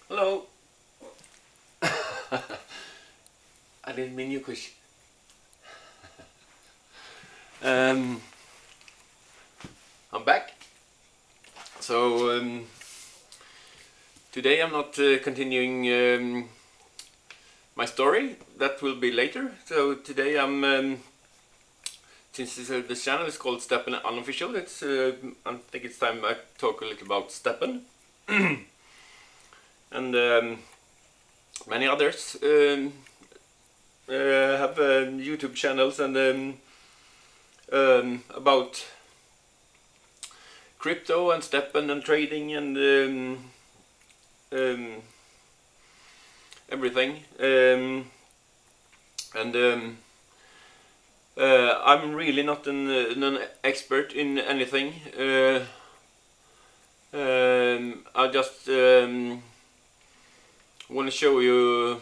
Hello. I didn't mean you, Kush. I'm back. So today I'm not continuing my story. That will be later. So today I'm since this channel is called Stepn Unofficial. It's I think it's time I talk a little about Stepn and many others have YouTube channels and about crypto and Stepn and trading and everything. I'm really not an expert in anything. I just want to show you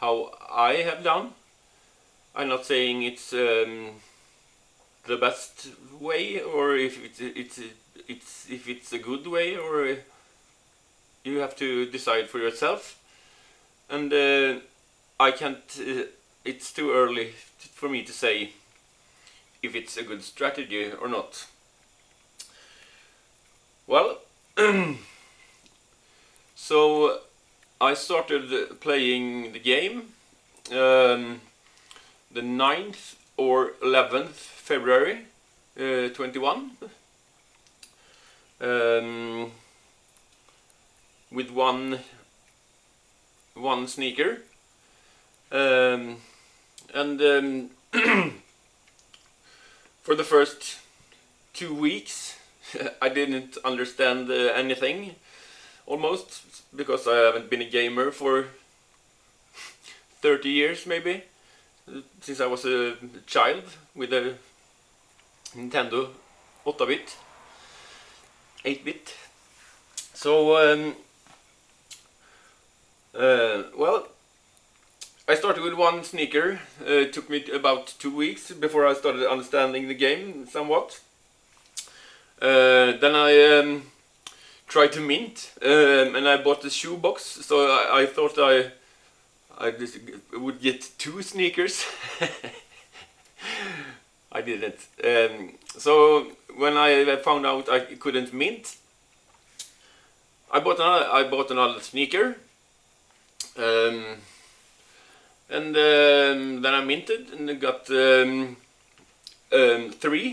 how I have done. I'm not saying it's the best way, or if it's a good way, or you have to decide for yourself. And I can't. It's too early for me to say if it's a good strategy or not. Well, so I started playing the game the 9th or 11th February 21 with one sneaker and for the first 2 weeks I didn't understand anything almost, because I haven't been a gamer for 30 years maybe, since I was a child with a Nintendo 8-bit. So well, I started with one sneaker. It took me about 2 weeks before I started understanding the game somewhat. Then I tried to mint, and I bought a shoebox, so I thought I just would get 2 sneakers. I didn't. So when I found out I couldn't mint, I bought another sneaker, and then I minted and got 3.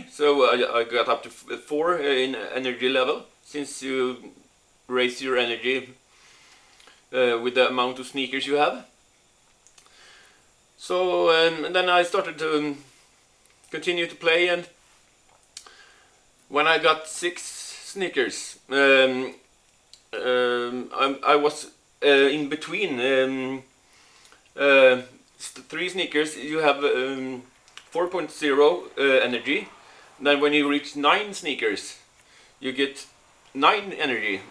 So I got up to 4 in energy level, since you raise your energy with the amount of sneakers you have. So and then I started to continue to play, and when I got 6 sneakers, I was in between 3 sneakers. You have 4.0 energy. Then when you reach 9 sneakers, you get 9 energy.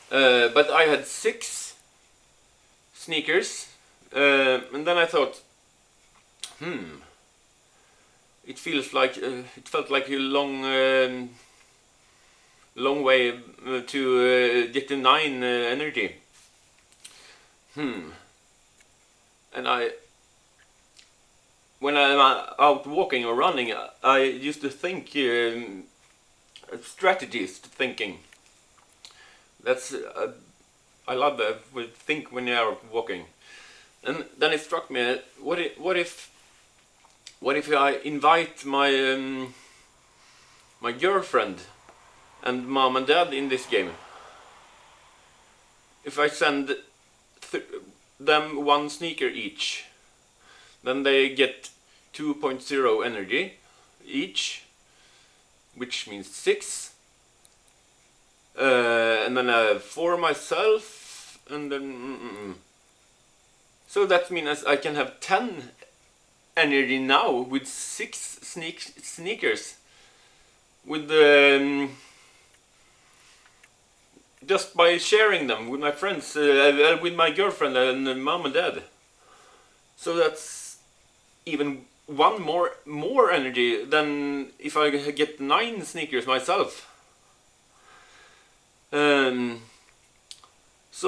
But I had 6 sneakers, and then I thought, it feels like it felt like a long way to get to 9 energy. And when I'm out walking or running, I used to think strategies thinking. That's I love that. Think when you are walking. And then it struck me: what if I invite my my girlfriend and mom and dad in this game? If I send them 1 sneaker each, then they get 2.0 energy each, which means 6. And then I have 4 myself, and then so that means I can have 10 energy now with 6 sneakers, with just by sharing them with my friends, with my girlfriend and mom and dad. So that's even 1 more energy than if I get 9 sneakers myself. So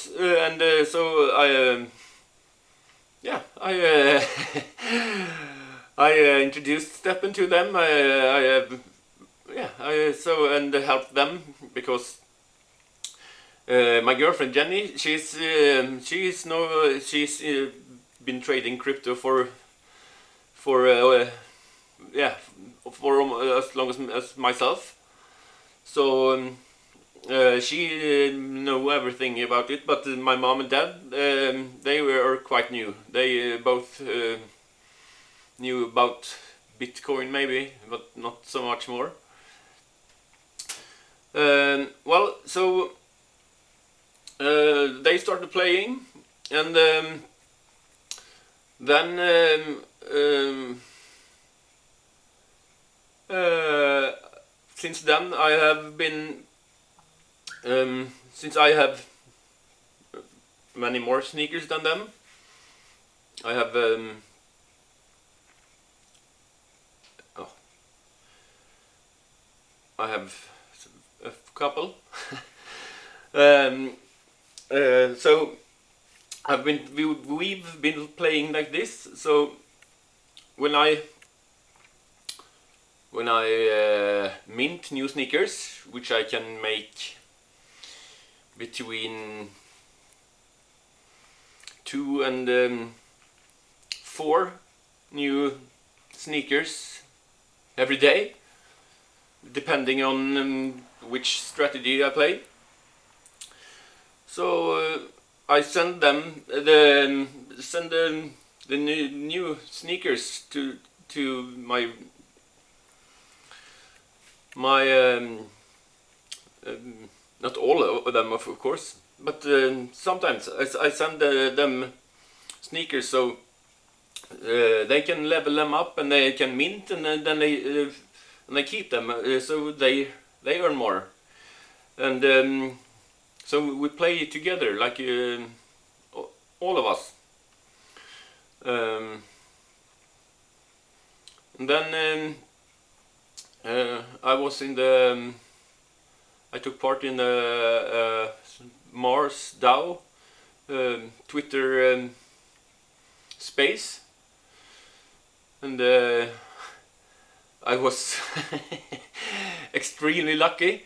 course, and so yeah, I introduced Stepn to them. And helped them because my girlfriend Jenny, she's been trading crypto for yeah, for as long as myself. So she know everything about it, but my mom and dad, they were quite new. They both knew about Bitcoin maybe, but not so much more. Well, so they started playing, and then since then I have been since I have many more sneakers than them. I have I have a couple. So we've been playing like this. So when I mint new sneakers, which I can make between 2 and 4 new sneakers every day, depending on which strategy I play. So I send them the new sneakers to my not all of them of course, but sometimes I send them sneakers so they can level them up and they can mint, and then they keep them, so they earn more, and so we play together like all of us. And then I took part in the Mars DAO Twitter space, and I was extremely lucky.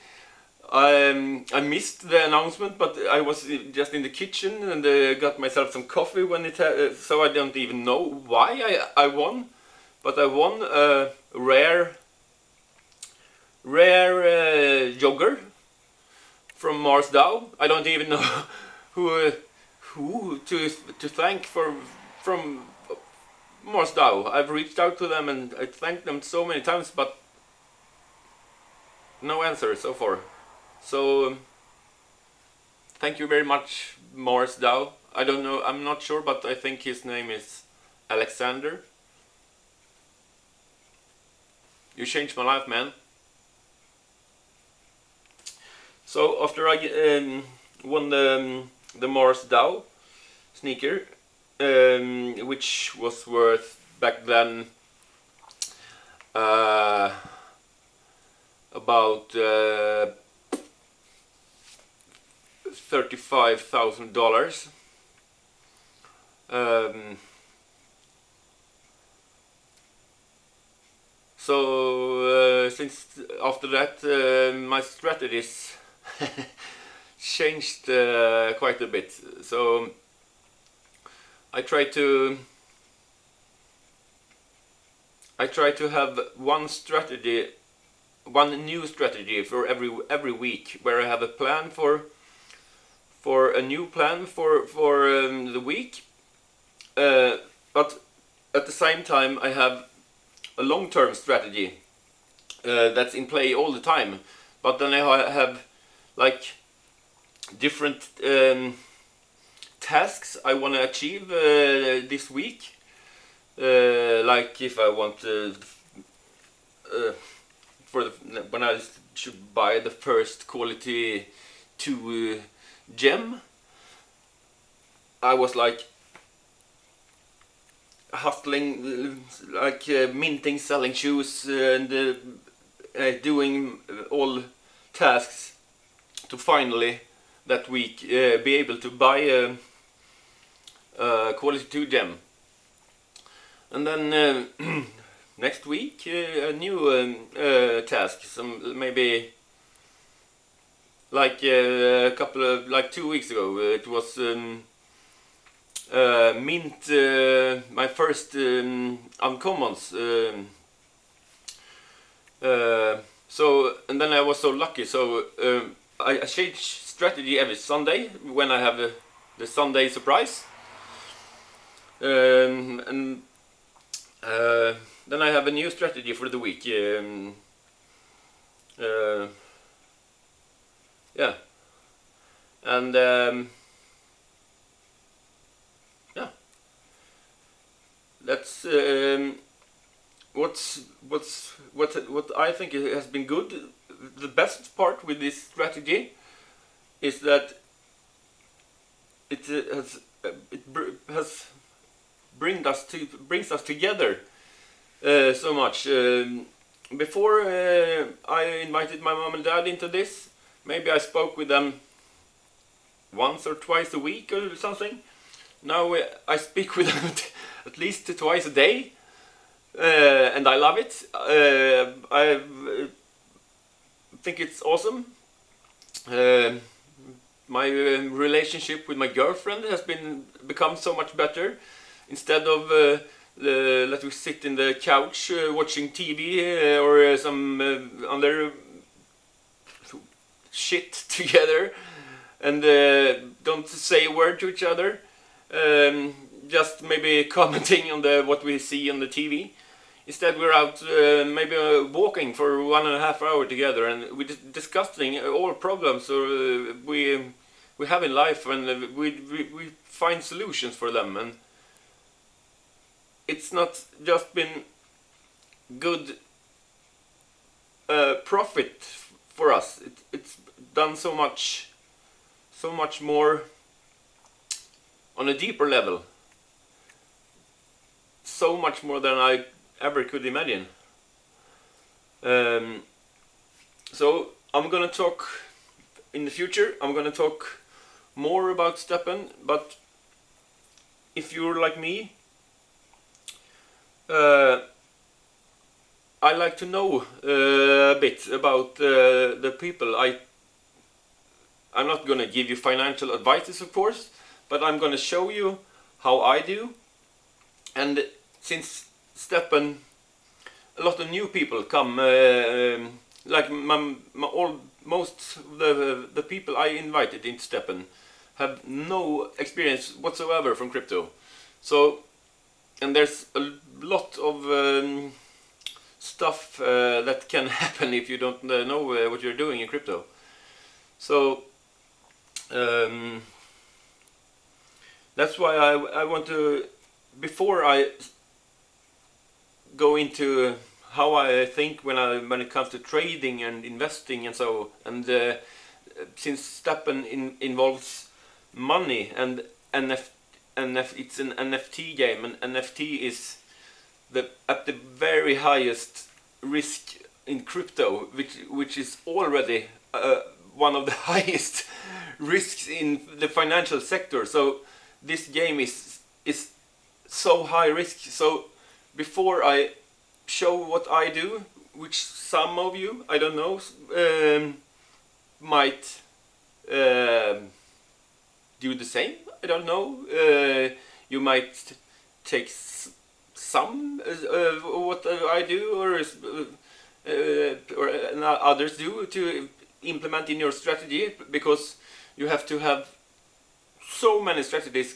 I missed the announcement, but I was just in the kitchen and got myself some coffee when it so I don't even know why I won, but I won a rare jogger from Mars DAO. I don't even know who to thank from Mars DAO. I've reached out to them and I thanked them so many times, but no answer so far. So thank you very much, Mars DAO. I don't know, I'm not sure, but I think his name is Alexander. You changed my life, man. So after I won the Mars DAO sneaker, which was worth back then about $35,000. So since after that my strategies changed quite a bit. So I try to have one new strategy for every week, where I have a plan for a new plan for the week, but at the same time I have a long-term strategy that's in play all the time. But then I have like different tasks I want to achieve this week. Like if I want to when I should buy the first quality 2 gem, I was like hustling, like minting, selling shoes, and doing all tasks to finally that week be able to buy a quality 2 gem. And then next week a new task. Some maybe like a couple of 2 weeks ago it was mint my first uncommons. So and then I was so lucky. So I change strategy every Sunday when I have the Sunday surprise. And then I have a new strategy for the week. Yeah, and yeah, that's what I think has been good. The best part with this strategy is that it has brings us together so much. Before I invited my mom and dad into this, maybe I spoke with them once or twice a week or something. Now I speak with them at least twice a day, and I love it. I think it's awesome. My relationship with my girlfriend has become so much better. Instead of let us sit in the couch watching TV or some other shit together and don't say a word to each other, just maybe commenting on what we see on the TV. Instead we're out maybe walking for 1.5 hours together, and we're discussing all problems we have in life, and we find solutions for them. And it's not just been good profit for us. It's done so much more on a deeper level. So much more than I ever could imagine. So I'm gonna talk in the future. I'm gonna talk more about Stepn, but if you're like me, I like to know a bit about the people. I'm not gonna give you financial advice, of course, but I'm gonna show you how I do. And since Stepn, a lot of new people come, like most of the people I invited into Stepn have no experience whatsoever from crypto. So, and there's a lot of stuff that can happen if you don't know what you're doing in crypto. So that's why I want to, before I go into how I think when it comes to trading and investing and so, and since Stepn involves money and it's an NFT game, and NFT is at the very highest risk in crypto, which is already one of the highest risks in the financial sector. So this game is so high risk. So before I show what I do, which some of you, I don't know, might do the same, I don't know, you might take some what I do, or others do, to implement in your strategy, because you have to have so many strategies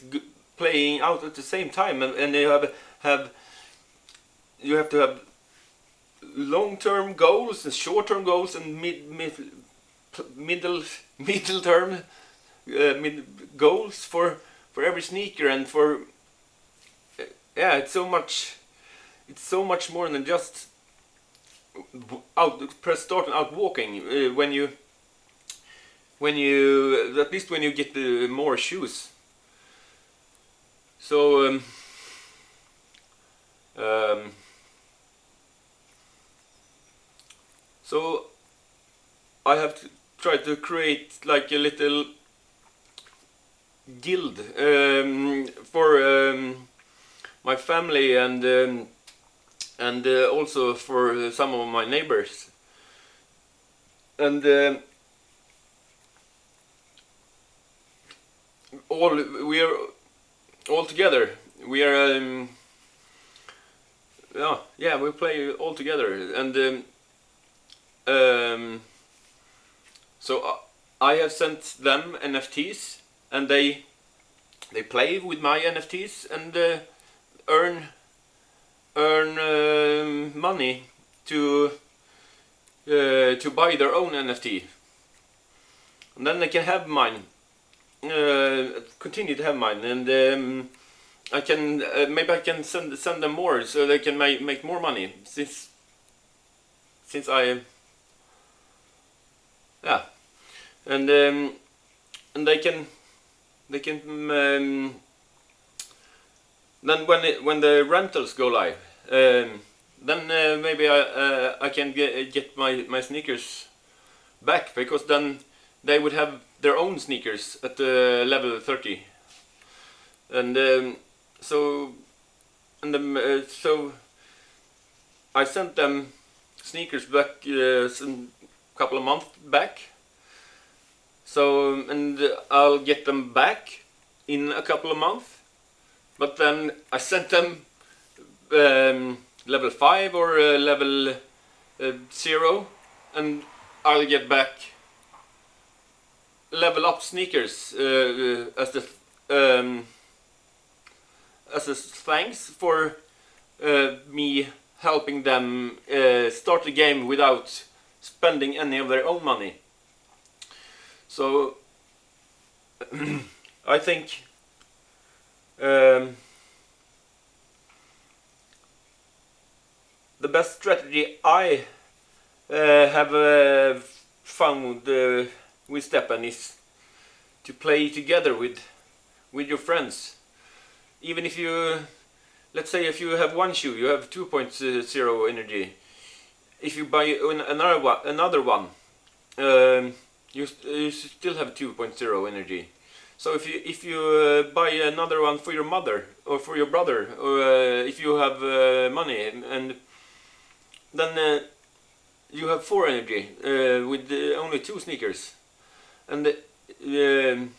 playing out at the same time, and you have to have long-term goals and short-term goals and middle-term goals for every sneaker, and for it's so much more than just press start and out walking. When you at least when you get more shoes. So so I have tried to create like a little guild for my family and also for some of my neighbors. And we are all together. We are yeah, we play all together, and so I have sent them NFTs, and they play with my NFTs and earn money to buy their own NFT, and then they can have mine, continue to have mine, and I can maybe I can send them more so they can make more money since I yeah, and they can then when the rentals go live, then maybe I can get my sneakers back, because then they would have their own sneakers at level 30, and so I sent them sneakers back a couple of months back. So and I'll get them back in a couple of months. But then I sent them level 5 or level 0, and I'll get back level up sneakers as a thanks for me helping them start the game without spending any of their own money. So I think the best strategy I have found with Stepn is to play together with your friends. Even if you, let's say if you have one shoe, you have 2.0 energy. If you buy another one, you still have 2.0 energy. So if you buy another one for your mother or for your brother, or if you have money, and then you have 4 energy with only 2 sneakers, and you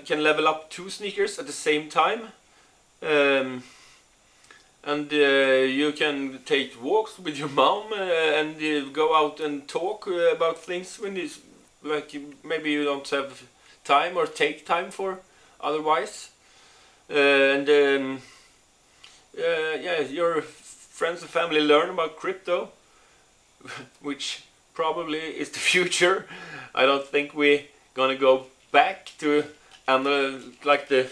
can level up 2 sneakers at the same time, and you can take walks with your mom and go out and talk about things when it's like maybe you don't have time or take time for otherwise, and yeah, your friends and family learn about crypto, which probably is the future. I don't think we're gonna go back to like the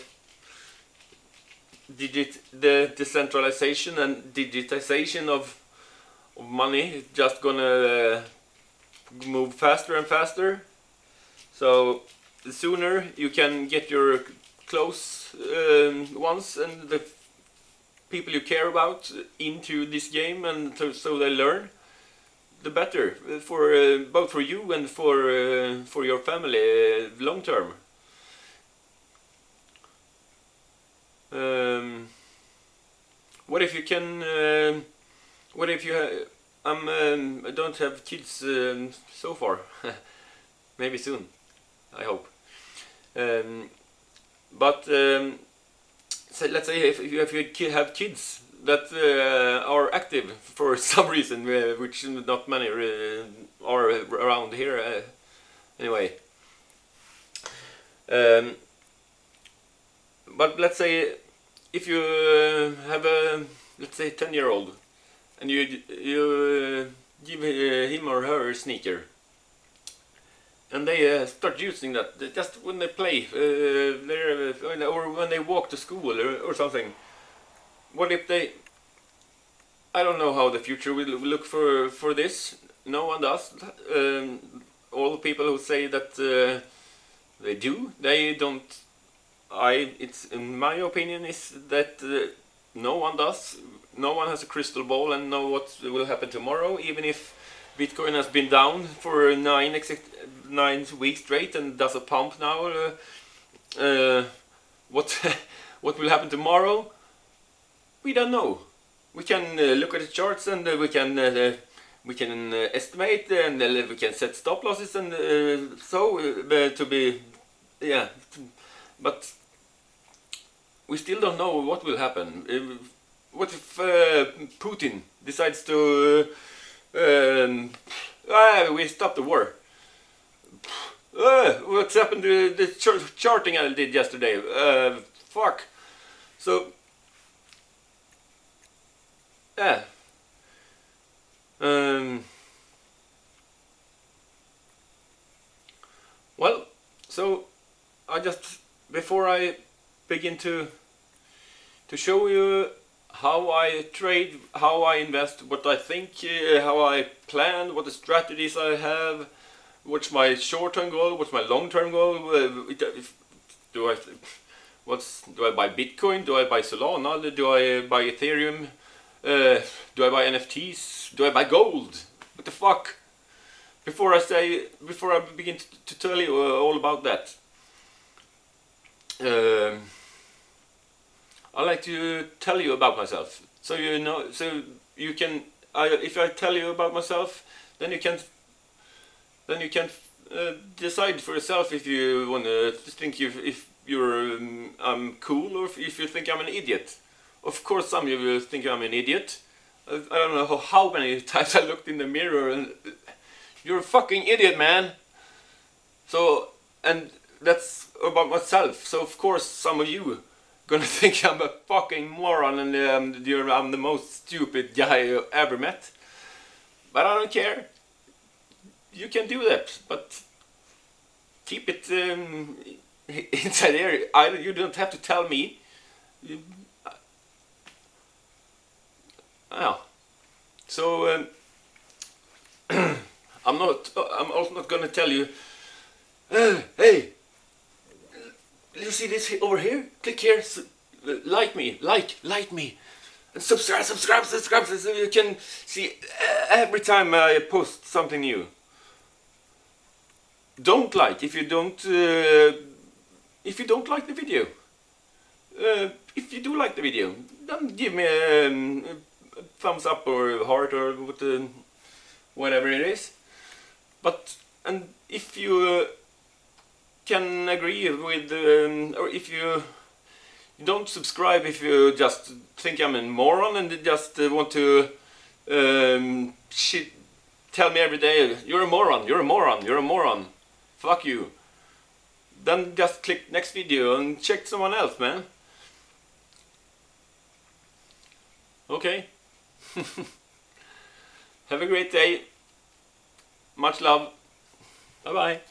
decentralization and digitization of money. It's just gonna move faster and faster. So the sooner you can get your close ones and the people you care about into this game, and so they learn, the better for both for you and for your family long term. What if you can? What if you? I don't have kids so far. Maybe soon, I hope. But so let's say if you have kids that are active for some reason, which not many are around here anyway. But let's say if you have a, let's say, 10-year-old, and you give him or her a sneaker, and they start using that just when they play, or when they walk to school or something. What if they? I don't know how the future will look for this. No one does. All the people who say that they do, they don't. It's in my opinion is that no one does. No one has a crystal ball and know what will happen tomorrow. Even if Bitcoin has been down for 9 weeks straight and does a pump now, what what will happen tomorrow? We don't know. We can look at the charts and we can estimate and we can set stop losses and to be but we still don't know what will happen. What if Putin decides to we stop the war? What's happened to the charting I did yesterday? Fuck. So yeah. Well, so I just before I begin to show you how I trade, how I invest, what I think, how I plan, what the strategies I have, what's my short-term goal, what's my long-term goal. Do I buy Bitcoin? Do I buy Solana? Do I buy Ethereum? Do I buy NFTs? Do I buy gold? What the fuck? Before I begin to tell you all about that, I like to tell you about myself, so you know, so you can. If I tell you about myself, then you can decide for yourself if you want to think if you're I'm cool or if you think I'm an idiot. Of course, some of you will think I'm an idiot. I don't know how many times I looked in the mirror and you're a fucking idiot, man. So, and that's about myself. So of course, some of you gonna think I'm a fucking moron and I'm the most stupid guy you ever met. But I don't care. You can do that, but keep it inside there. You don't have to tell me. So I'm also not gonna tell you. Hey, you see this over here? Click here, like me, like me, and subscribe, so you can see every time I post something new. Don't like if you don't like the video. If you do like the video, then give me a thumbs up or a heart or whatever it is. But and if you can agree with, or if you don't subscribe, if you just think I'm a moron and just want to tell me every day, you're a moron, you're a moron, you're a moron, fuck you, then just click next video and check someone else, man. Okay. Have a great day. Much love. Bye bye.